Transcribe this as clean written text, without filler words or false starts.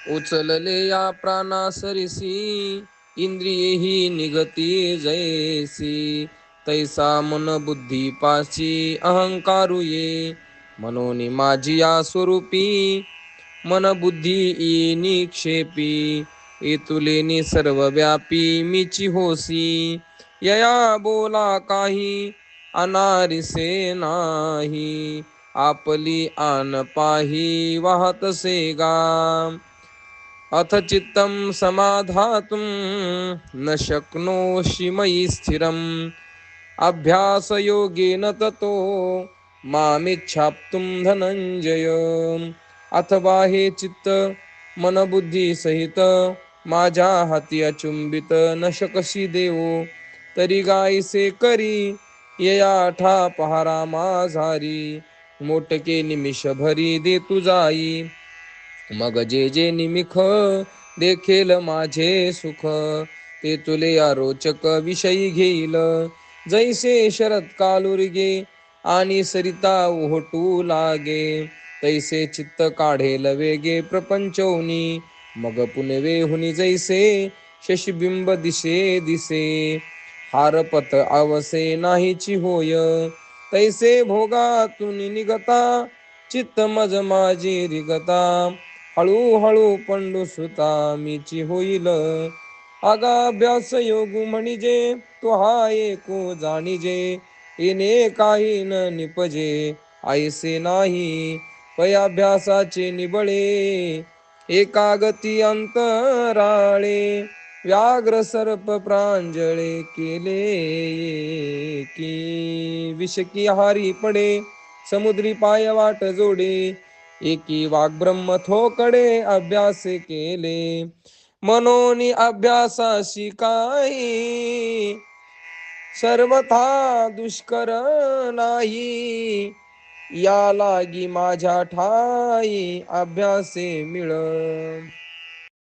उचलले या प्राणासरिसी इंद्रियेही निगती जैसी तैसा मन बुद्धी पाशी अहंकारू ये मनोनी माझी या स्वरूपी मन बुद्धी निक्षेपी एतुलेनी सर्वव्यापी मीची होसी यया बोला काही अनारिसे नाही आपली आन पाही वाहतसे गा अथ चित्तं समाधातुं न शक्नोषि मयि स्थिरम् अभ्यासयोगेन ततो मामिच्छाप्तुं धनंजय अथवा हे चित्त मनबुद्धी सहित माझ्या हाती अचुंबित न शकशी देवो तरी गायसे करी यया ठा पहारा माझारी मोटके निमिष भरी दे तू जाई मग जे जे निमिख देखेल माझे सुख ते तुले रोचक विषयी घेईल जैसे शरद कालुर्गे आणि सरिता ओहटू लागे तैसे चित्त काढेल वेगे प्रपंचवनी मग पुनवे हुनी जैसे शशिबिंब दिसे दिसे हारपत आवसे नाहीची होय तैसे भोगातून निगता चित्त मज माझी रिगता हळूहळू पंडू सुता मीची होईल अगाभ्यास योगू म्हणजे तो हा एको जाणीजे येणे काही न निपजे ऐसे नाही पयाभ्यासाचे निबळे एकागती अंतराळे व्याघ्र सर्प प्रांजळे केले की विषकी हारी पडे समुद्री पाय वाट जोडे एकी वाघ ब्रह्म थोकडे अभ्यास केले मनोनी अभ्यासाशी काही सर्वथा दुष्कर नाही या लागी माझ्या ठाई अभ्यासे मिळ